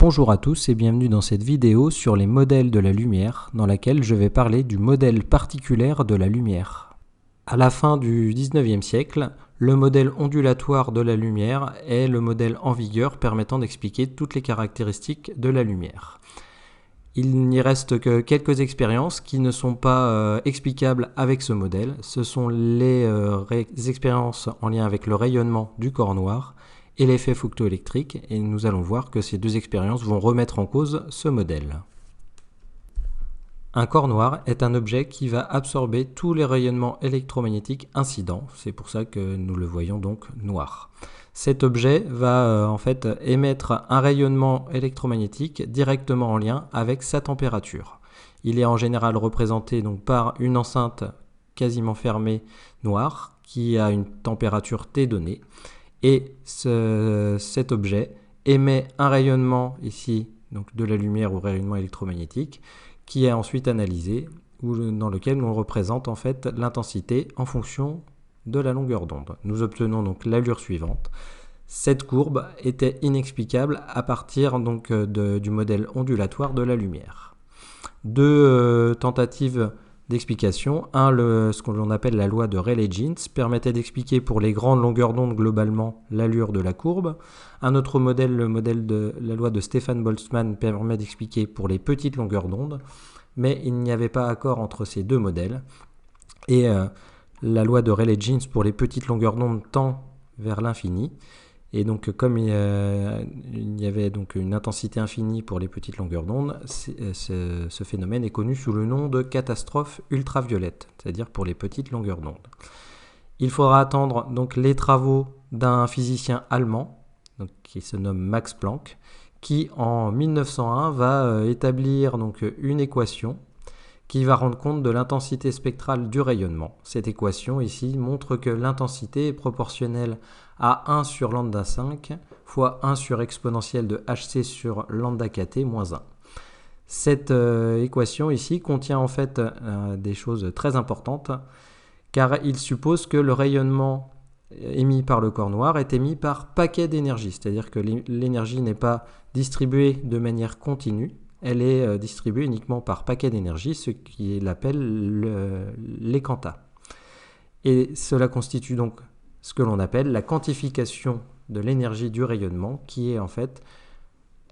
Bonjour à tous et bienvenue dans cette vidéo sur les modèles de la lumière, dans laquelle je vais parler du modèle particulaire de la lumière. À la fin du 19e siècle, le modèle ondulatoire de la lumière est le modèle en vigueur permettant d'expliquer toutes les caractéristiques de la lumière. Il n'y reste que quelques expériences qui ne sont pas explicables avec ce modèle. Ce sont les expériences en lien avec le rayonnement du corps noir et l'effet photоélectrique, et nous allons voir que ces deux expériences vont remettre en cause ce modèle. Un corps noir est un objet qui va absorber tous les rayonnements électromagnétiques incidents, c'est pour ça que nous le voyons donc noir. Cet objet va en fait émettre un rayonnement électromagnétique directement en lien avec sa température. Il est en général représenté donc par une enceinte quasiment fermée noire qui a une température T donnée. Et cet objet émet un rayonnement ici, donc de la lumière ou rayonnement électromagnétique, qui est ensuite analysé, ou dans lequel on représente en fait l'intensité en fonction de la longueur d'onde. Nous obtenons donc l'allure suivante. Cette courbe était inexplicable à partir donc du modèle ondulatoire de la lumière. Deux tentatives d'explication. Ce que l'on appelle la loi de Rayleigh-Jeans permettait d'expliquer pour les grandes longueurs d'onde globalement l'allure de la courbe. Un autre modèle, le modèle de la loi de Stefan Boltzmann, permet d'expliquer pour les petites longueurs d'onde, mais il n'y avait pas accord entre ces deux modèles. Et la loi de Rayleigh-Jeans pour les petites longueurs d'onde tend vers l'infini. Et donc, comme il y avait donc une intensité infinie pour les petites longueurs d'onde, ce phénomène est connu sous le nom de catastrophe ultraviolette, c'est-à-dire pour les petites longueurs d'onde. Il faudra attendre donc les travaux d'un physicien allemand, donc, qui se nomme Max Planck, qui en 1901 va établir donc une équation qui va rendre compte de l'intensité spectrale du rayonnement. Cette équation ici montre que l'intensité est proportionnelle à 1 sur lambda 5 fois 1 sur exponentielle de hc sur lambda kt moins 1. Cette équation ici contient en fait des choses très importantes, car il suppose que le rayonnement émis par le corps noir est émis par paquet d'énergie, c'est-à-dire que l'énergie n'est pas distribuée de manière continue, elle est distribuée uniquement par paquet d'énergie, ce qu'il appelle les quantas. Et cela constitue donc ce que l'on appelle la quantification de l'énergie du rayonnement, qui est en fait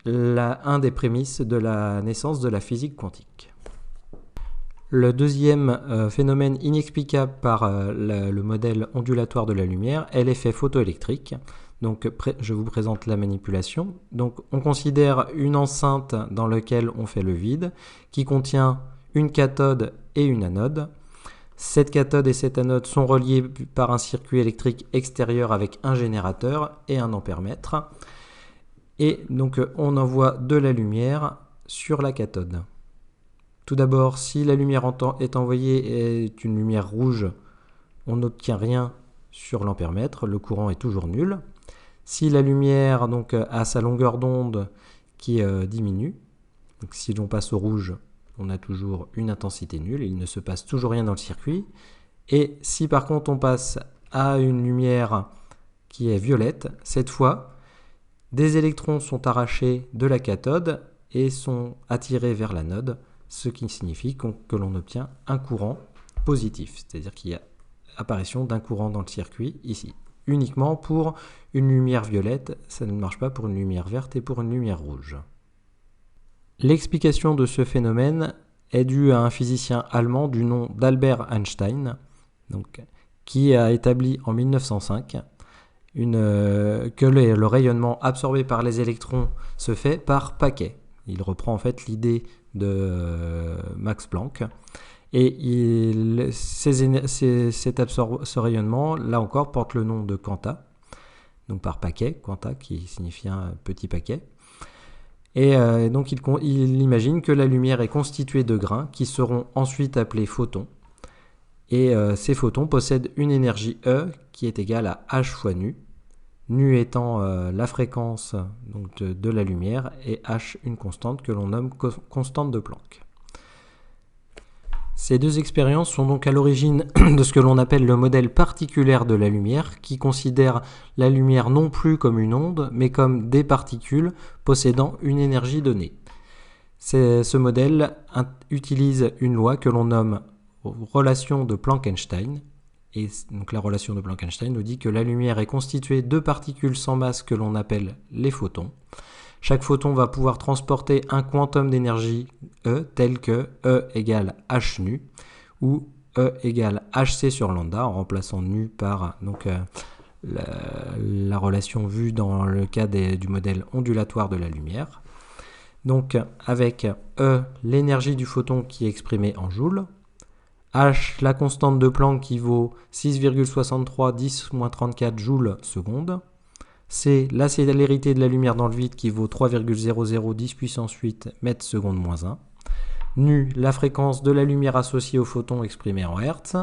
un des prémices de la naissance de la physique quantique. Le deuxième phénomène inexplicable par le modèle ondulatoire de la lumière est l'effet photoélectrique. Donc, je vous présente la manipulation. Donc, on considère une enceinte dans laquelle on fait le vide, qui contient une cathode et une anode. Cette cathode et cette anode sont reliées par un circuit électrique extérieur avec un générateur et un ampèremètre. Et donc, on envoie de la lumière sur la cathode. Tout d'abord, si la lumière est envoyée est une lumière rouge, on n'obtient rien sur l'ampèremètre, le courant est toujours nul. Si la lumière donc, a sa longueur d'onde qui diminue, donc si l'on passe au rouge, on a toujours une intensité nulle, il ne se passe toujours rien dans le circuit. Et si par contre on passe à une lumière qui est violette, cette fois, des électrons sont arrachés de la cathode et sont attirés vers l'anode, ce qui signifie que l'on obtient un courant positif, c'est-à-dire qu'il y a apparition d'un courant dans le circuit ici. Uniquement pour une lumière violette, ça ne marche pas pour une lumière verte et pour une lumière rouge. L'explication de ce phénomène est due à un physicien allemand du nom d'Albert Einstein, qui a établi en 1905 que le rayonnement absorbé par les électrons se fait par paquets. Il reprend en fait l'idée de Max Planck. Et ce rayonnement, là encore, porte le nom de quanta, donc par paquet, quanta qui signifie un petit paquet. Et donc il imagine que la lumière est constituée de grains qui seront ensuite appelés photons. Et ces photons possèdent une énergie E qui est égale à h fois nu, nu étant la fréquence donc, de la lumière et h une constante que l'on nomme constante de Planck. Ces deux expériences sont donc à l'origine de ce que l'on appelle le modèle particulaire de la lumière, qui considère la lumière non plus comme une onde, mais comme des particules possédant une énergie donnée. Ce modèle utilise une loi que l'on nomme relation de Planck-Einstein. Et donc la relation de Planck-Einstein nous dit que la lumière est constituée de particules sans masse que l'on appelle les photons. Chaque photon va pouvoir transporter un quantum d'énergie E tel que E égale h nu ou E égale hc sur lambda en remplaçant nu par la relation vue dans le cas du modèle ondulatoire de la lumière. Donc avec E l'énergie du photon qui est exprimée en joules, H la constante de Planck qui vaut 6,63 10-34 joules seconde, C la célérité de la lumière dans le vide qui vaut 3,00 10 puissance 8 mètres seconde moins 1, nu la fréquence de la lumière associée au photon exprimée en Hertz,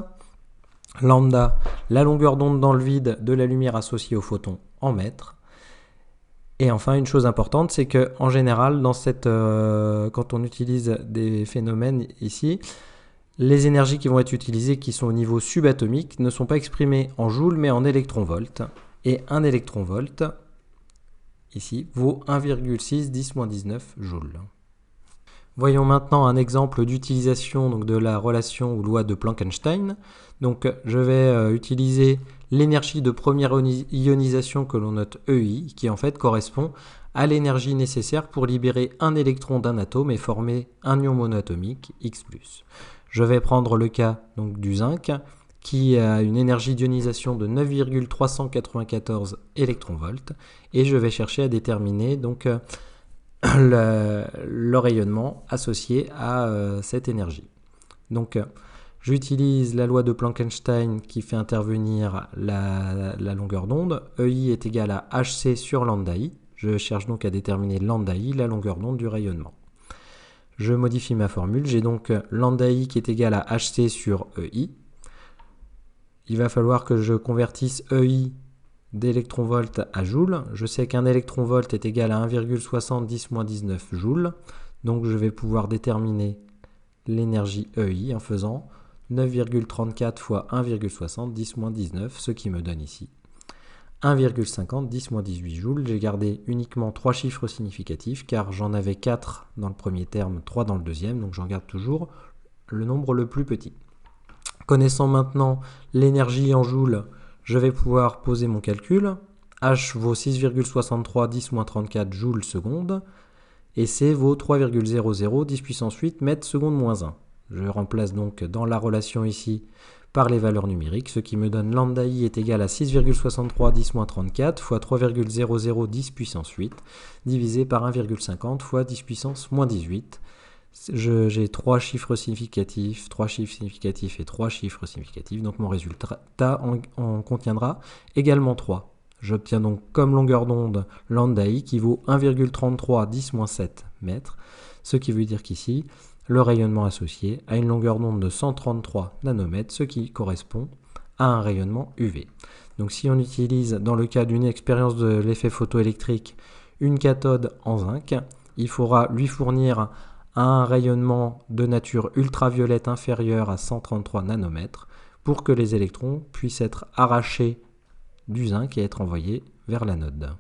lambda la longueur d'onde dans le vide de la lumière associée au photon en mètres. Et enfin, une chose importante, c'est que en général, quand on utilise des phénomènes ici, les énergies qui vont être utilisées, qui sont au niveau subatomique, ne sont pas exprimées en joules, mais en électronvolts. Et 1 électronvolt, ici, vaut 1,6 10-19 joules. Voyons maintenant un exemple d'utilisation de la relation ou loi de Planck-Einstein. Donc, je vais utiliser l'énergie de première ionisation que l'on note EI, qui en fait correspond à l'énergie nécessaire pour libérer un électron d'un atome et former un ion monoatomique X+. Je vais prendre le cas du zinc, qui a une énergie d'ionisation de 9,394 électronvolts, et je vais chercher à déterminer le rayonnement associé à cette énergie. Donc, j'utilise la loi de Planck-Einstein qui fait intervenir la longueur d'onde. EI est égal à hc sur lambda i. Je cherche donc à déterminer lambda i, la longueur d'onde du rayonnement. Je modifie ma formule. J'ai donc lambda i qui est égal à hc sur EI. Il va falloir que je convertisse EI d'électronvolts à joules. Je sais qu'un électronvolt est égal à 1,60 10-19 joules. Donc je vais pouvoir déterminer l'énergie EI en faisant 9,34 fois 1,60 10-19, ce qui me donne ici 1,50 10-18 joules. J'ai gardé uniquement 3 chiffres significatifs car j'en avais 4 dans le premier terme, 3 dans le deuxième, donc j'en garde toujours le nombre le plus petit. Connaissant maintenant l'énergie en joules, je vais pouvoir poser mon calcul. H vaut 6,63 10-34 joules seconde et C vaut 3,00 10 puissance 8 mètres seconde moins 1. Je remplace donc dans la relation ici par les valeurs numériques, ce qui me donne lambda i est égal à 6,63 10-34 fois 3,00 10 puissance 8 divisé par 1,50 fois 10 puissance moins 18. J'ai 3 chiffres significatifs, 3 chiffres significatifs et 3 chiffres significatifs, donc mon résultat en contiendra également 3. J'obtiens donc comme longueur d'onde lambda i qui vaut 1,33 10-7 mètres, ce qui veut dire qu'ici, le rayonnement associé a une longueur d'onde de 133 nanomètres, ce qui correspond à un rayonnement UV. Donc si on utilise dans le cas d'une expérience de l'effet photoélectrique une cathode en zinc, il faudra lui fournir un rayonnement de nature ultraviolette inférieur à 133 nanomètres pour que les électrons puissent être arrachés du zinc et être envoyés vers l'anode.